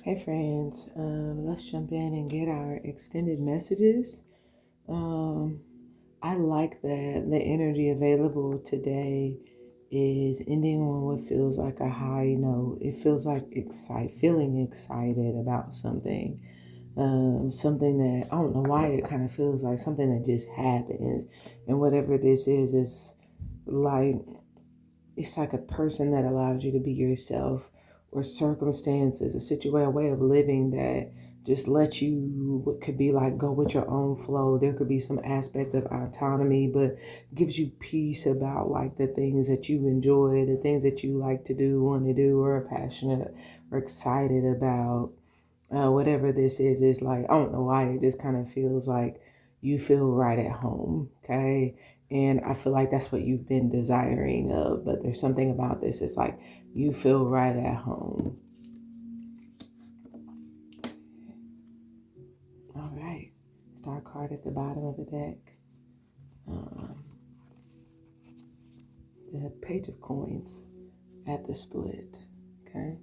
Hey friends, let's jump in and get our extended messages. Um, I like that the energy available today is ending on what feels like a high note. It feels like feeling excited about something. Something that I don't know why it kind of feels like something that just happens, and whatever this is like it's like a person that allows you to be yourself, or circumstances, a situation, a way of living that just lets you, what could be like, go with your own flow. There could be some aspect of autonomy, but gives you peace about like the things that you enjoy, the things that you like to do, want to do, or are passionate or excited about. Whatever this is like, I don't know why it just kind of feels like you feel right at home. Okay. And I feel like that's what you've been desiring of, but there's something about this. It's like you feel right at home. All right. Star card at the bottom of the deck. Um, the Page of Coins at the split. Okay.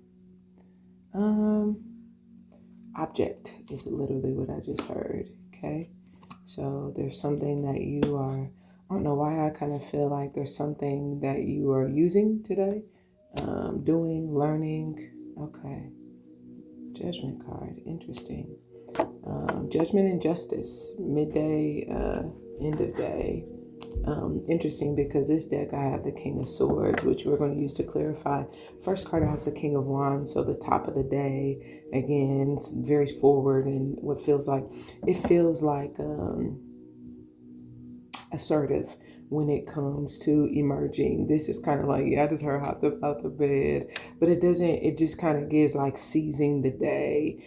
Um, Object is literally what I just heard. Okay. So there's something that you are, I don't know why I kind of feel like there's something that you are using today, doing, learning. Okay. Judgment card. Interesting. Judgment and justice. Midday, end of day. Interesting because this deck I have the King of Swords, which we're going to use to clarify. First card I have the King of Wands, so the top of the day. Again, it's very forward and what feels like, it feels like assertive when it comes to emerging. This is kind of like, yeah, I just heard hop up out the bed, but it doesn't, it just kind of gives like seizing the day,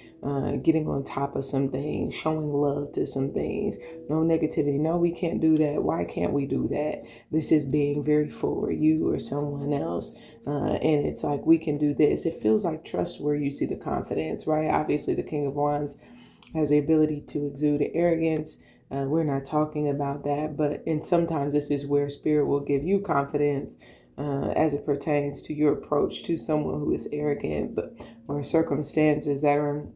getting on top of some things, showing love to some things, no negativity. No, we can't do that. Why can't we do that? This is being very forward, you or someone else. And it's like, we can do this. It feels like trust where you see the confidence, right? Obviously the King of Wands has the ability to exude arrogance. We're not talking about that, and sometimes this is where spirit will give you confidence as it pertains to your approach to someone who is arrogant, but or circumstances that are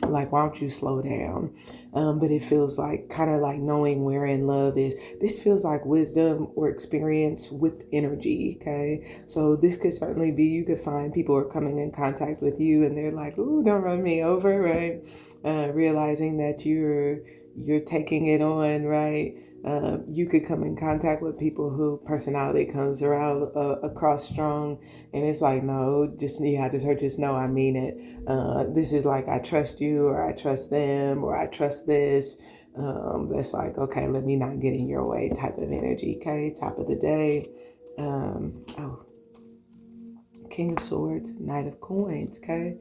like, why don't you slow down? But it feels like kind of like knowing wherein love is. This feels like wisdom or experience with energy. Okay. So this could certainly be, you could find people are coming in contact with you and they're like, ooh, don't run me over. Right. Realizing that you're taking it on. Right. You could come in contact with people who personality comes around across strong, and it's like, no, just, yeah, I just heard, just know I mean it. This is like, I trust you, or I trust them, or I trust this. That's like, okay, let me not get in your way type of energy. Okay, top of the day. Oh, King of Swords, Knight of Coins. Okay.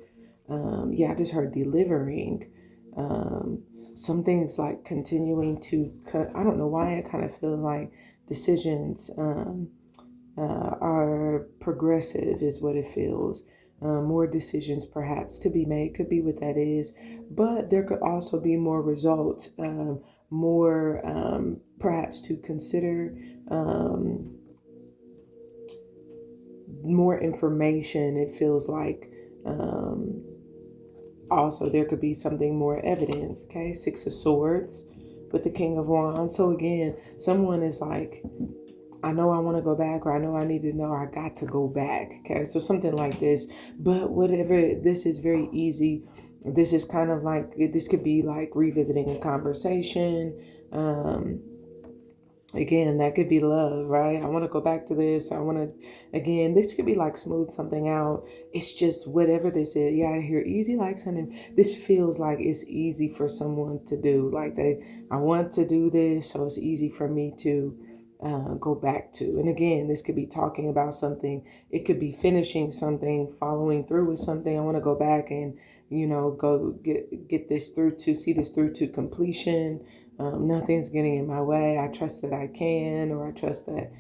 Yeah, I just heard delivering. Um, some things like continuing to cut. I don't know why I kind of feel like decisions are progressive, is what it feels. More decisions perhaps to be made, could be what that is, but there could also be more results, more perhaps to consider, more information. It feels like also there could be something more evidence. Okay, Six of Swords with the King of Wands. So again, someone is like, I know I want to go back, or I know I need to know, or I got to go back. Okay, so something like this. But whatever, this is very easy. This is kind of like, this could be like revisiting a conversation. Again, that could be love, right? I want to go back to this. I want to, again, this could be like smooth something out. It's just whatever this is. Yeah, I hear easy like something. This feels like it's easy for someone to do. Like I want to do this, so it's easy for me to go back to. And again, this could be talking about something. It could be finishing something, following through with something. I want to go back and, go get this through, to see this through to completion. Nothing's getting in my way. I trust that I can, or I trust that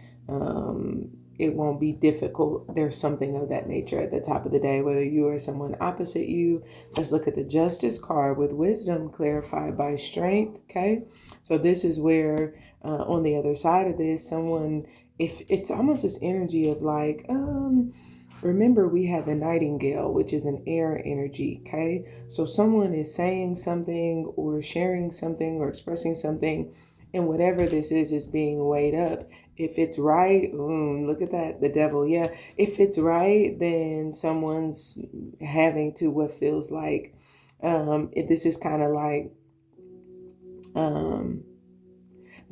it won't be difficult. There's something of that nature at the top of the day, whether you or someone opposite you. Let's look at the Justice card with wisdom clarified by strength. Okay. So this is where on the other side of this, someone, if it's almost this energy of like, Remember, we had the nightingale, which is an air energy, okay? So someone is saying something or sharing something or expressing something, and whatever this is being weighed up. If it's right, look at that, the devil, yeah. If it's right, then someone's having to what feels like, this is kind of like, um,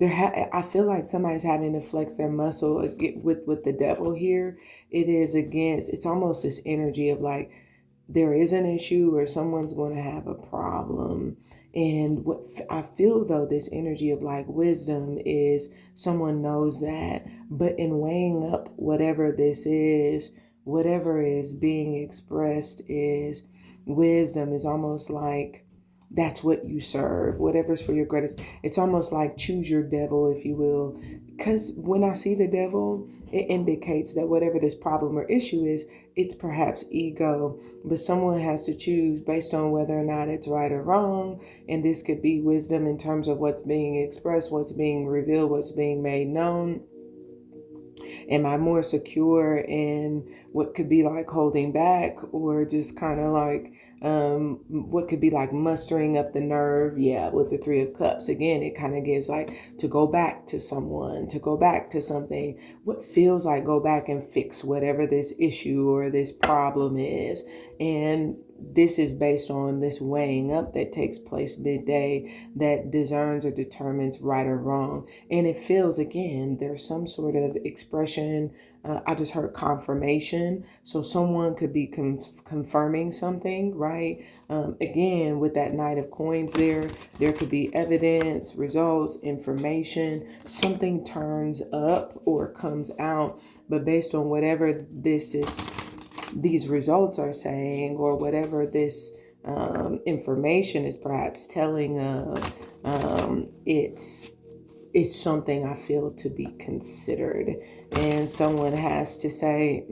I feel like somebody's having to flex their muscle with the devil here. It is against, it's almost this energy of like there is an issue or someone's going to have a problem. And what I feel though, this energy of like wisdom is someone knows that, but in weighing up whatever this is, whatever is being expressed is wisdom is almost like that's what you serve, whatever's for your greatest. It's almost like choose your devil, if you will. Because when I see the devil, it indicates that whatever this problem or issue is, it's perhaps ego, but someone has to choose based on whether or not it's right or wrong. And this could be wisdom in terms of what's being expressed, what's being revealed, what's being made known. Am I more secure in what could be like holding back, or just kind of like what could be like mustering up the nerve? Yeah, with the Three of Cups. Again, it kind of gives like to go back to someone, to go back to something, what feels like go back and fix whatever this issue or this problem is. And this is based on this weighing up that takes place midday that discerns or determines right or wrong. And it feels, again, there's some sort of expression. I just heard confirmation. So someone could be confirming something, right? Again, with that Knight of Coins there could be evidence, results, information. Something turns up or comes out, but based on whatever these results are saying, or whatever this information is perhaps telling of, it's something I feel to be considered. And someone has to say,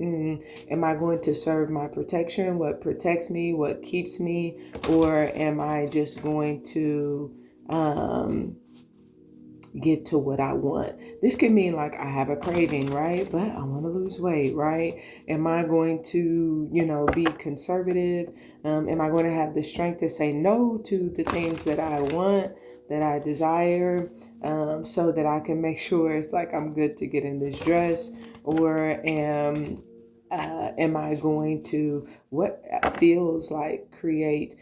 am I going to serve my protection, what protects me, what keeps me, or am I just going to get to what I want? This could mean like I have a craving, right? But I want to lose weight, right? Am I going to, be conservative? Am I going to have the strength to say no to the things that I want, that I desire, so that I can make sure it's like I'm good to get in this dress? Or am I going to, what feels like create,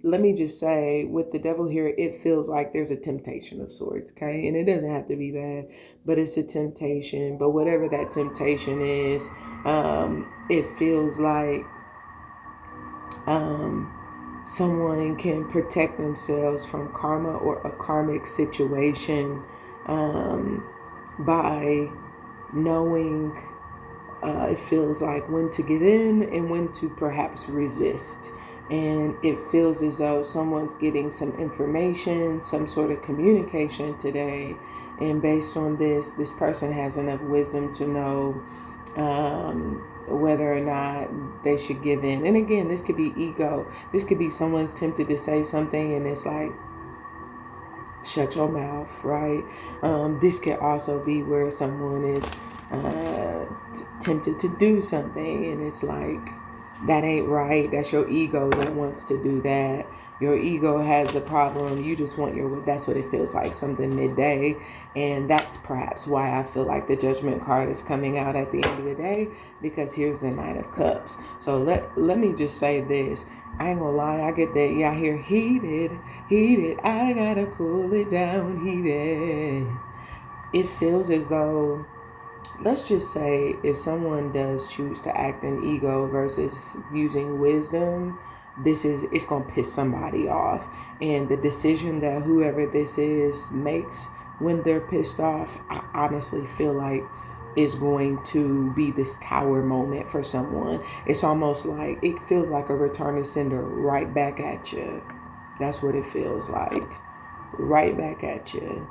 let me just say, with the devil here, it feels like there's a temptation of sorts, okay? And it doesn't have to be bad, but it's a temptation. But whatever that temptation is, it feels like someone can protect themselves from karma or a karmic situation by knowing, it feels like when to give in and when to perhaps resist. And it feels as though someone's getting some information, some sort of communication today. And based on this person has enough wisdom to know whether or not they should give in. And again, this could be ego. This could be someone's tempted to say something and it's like, shut your mouth, right? This could also be where someone is tempted to do something and it's like, that ain't right. That's your ego that wants to do that. Your ego has a problem. You just want that's what it feels like, something midday. And that's perhaps why I feel like the Judgment card is coming out at the end of the day, because here's the Knight of Cups. So let me just say this. I ain't gonna lie, I get that. Yeah, I hear heated. I gotta cool it down, heated. It feels as though, let's just say, if someone does choose to act in ego versus using wisdom, it's going to piss somebody off. And the decision that whoever this is makes when they're pissed off, I honestly feel like is going to be this tower moment for someone. It's almost like, it feels like a return to sender right back at you. That's what it feels like. Right back at you.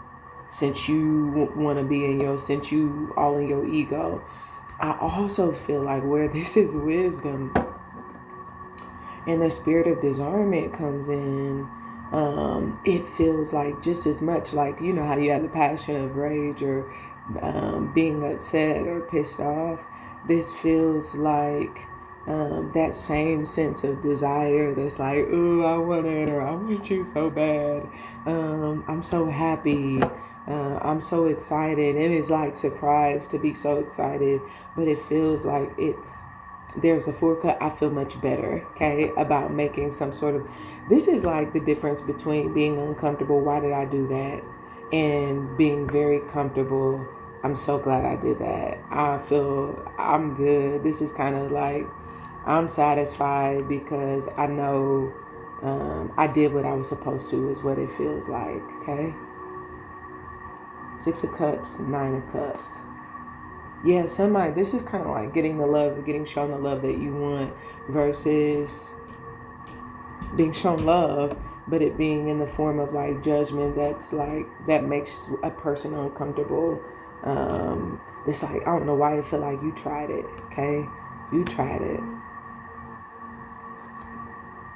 Since you want to be since you all in your ego. I also feel like where this is wisdom and the spirit of discernment comes in, it feels like just as much like, you know how you have the passion of rage or being upset or pissed off. This feels like that same sense of desire that's like, ooh, I want it, or I want you so bad. I'm so happy. I'm so excited. And it's like surprised to be so excited, but it feels like there's a forecast. I feel much better, okay, about making some sort of. This is like the difference between being uncomfortable. Why did I do that? And being very comfortable. I'm so glad I did that. I feel I'm good. This is kind of like I'm satisfied because I know I did what I was supposed to, is what it feels like, okay? Six of Cups, Nine of Cups. Yeah, somebody, this is kind of like getting the love, getting shown the love that you want versus being shown love, but it being in the form of like judgment that's like, that makes a person uncomfortable. It's like, I don't know why I feel like you tried it, okay? You tried it.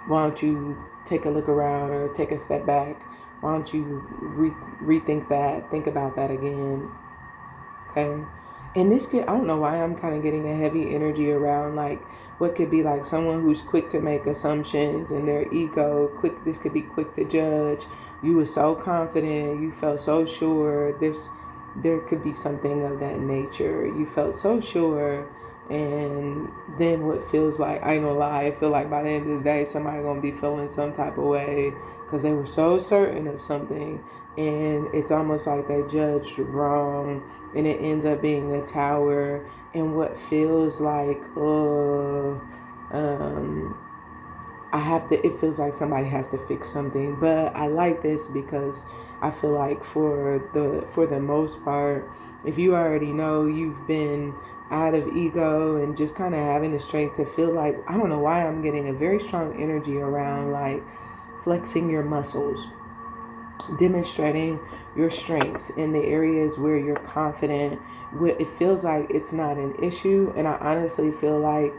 Why don't you take a look around or take a step back? Why don't you rethink that, think about that again, okay? And I don't know why I'm kind of getting a heavy energy around like what could be like someone who's quick to make assumptions and their ego, this could be quick to judge. You were so confident, you felt so sure. There could be something of that nature. You felt so sure, and then what feels like, I ain't gonna lie, I feel like by the end of the day, somebody gonna be feeling some type of way because they were so certain of something, and it's almost like they judged wrong, and it ends up being a tower, and what feels like, it feels like somebody has to fix something. But I like this because I feel like for the most part, if you already know, you've been out of ego and just kind of having the strength to feel like, I don't know why I'm getting a very strong energy around like flexing your muscles, demonstrating your strengths in the areas where you're confident. It feels like it's not an issue, and I honestly feel like,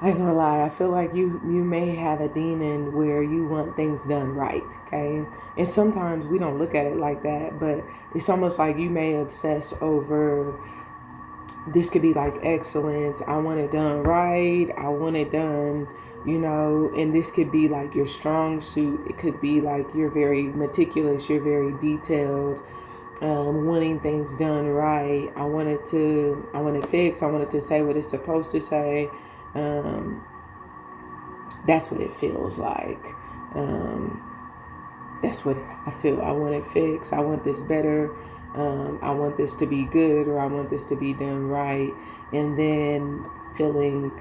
I ain't gonna lie, I feel like you may have a demon where you want things done right, okay? And sometimes we don't look at it like that, but it's almost like you may obsess over, this could be like excellence. I want it done right. I want it done, and this could be like your strong suit. It could be like you're very meticulous, you're very detailed, wanting things done right. I want it fixed. I want it to say what it's supposed to say. That's what it feels like. That's what I feel. I want it fixed. I want this better. I want this to be good, or I want this to be done right. And then feeling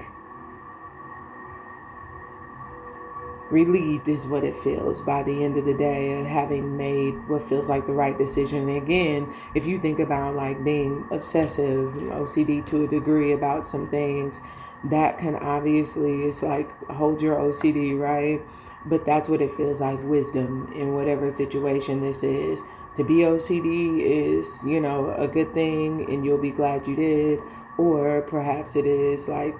relieved is what it feels by the end of the day of having made what feels like the right decision. And again, if you think about like being obsessive, OCD to a degree about some things, that can obviously, it's like hold your OCD, right? But that's what it feels like, wisdom in whatever situation this is. To be OCD is, a good thing, and you'll be glad you did. Or perhaps it is like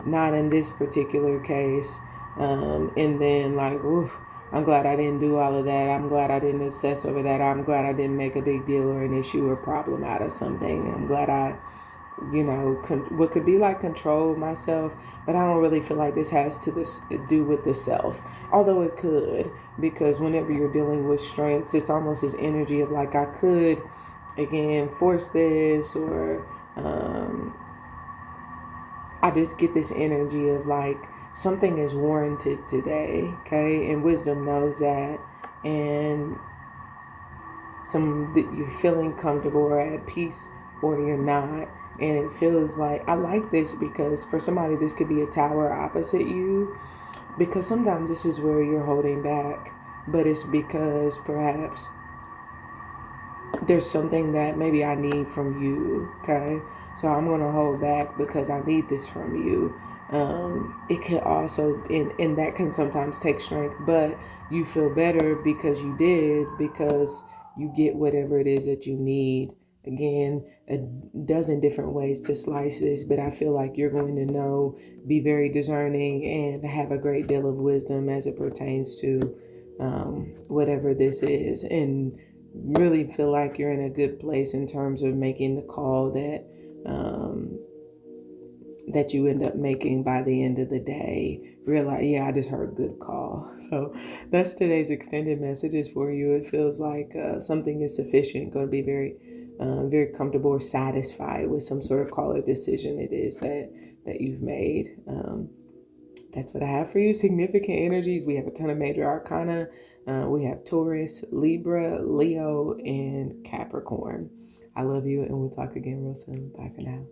not in this particular case. And then like, oof, I'm glad I didn't do all of that. I'm glad I didn't obsess over that. I'm glad I didn't make a big deal or an issue or problem out of something. I'm glad I, what could be like control myself, but I don't really feel like this has to do with the self, although it could, because whenever you're dealing with strengths, it's almost this energy of like, I could, again, force this, or I just get this energy of like, something is warranted today, okay? And wisdom knows that, and you're feeling comfortable or at peace, or you're not. And it feels like, I like this because for somebody, this could be a tower opposite you, because sometimes this is where you're holding back, but it's because perhaps there's something that maybe I need from you, okay? So I'm going to hold back because I need this from you. It can also, and that can sometimes take strength, but you feel better because you did, because you get whatever it is that you need. Again, a dozen different ways to slice this, but I feel like you're going to know, be very discerning, and have a great deal of wisdom as it pertains to whatever this is, and really feel like you're in a good place in terms of making the call that that you end up making by the end of the day. Realize, yeah, I just heard good call. So that's today's extended messages for you. It feels like something is sufficient, going to be very comfortable or satisfied with some sort of call or decision it is that you've made. That's what I have for you. Significant energies. We have a ton of major arcana. We have Taurus, Libra, Leo, and Capricorn. I love you, and we'll talk again real soon. Bye for now.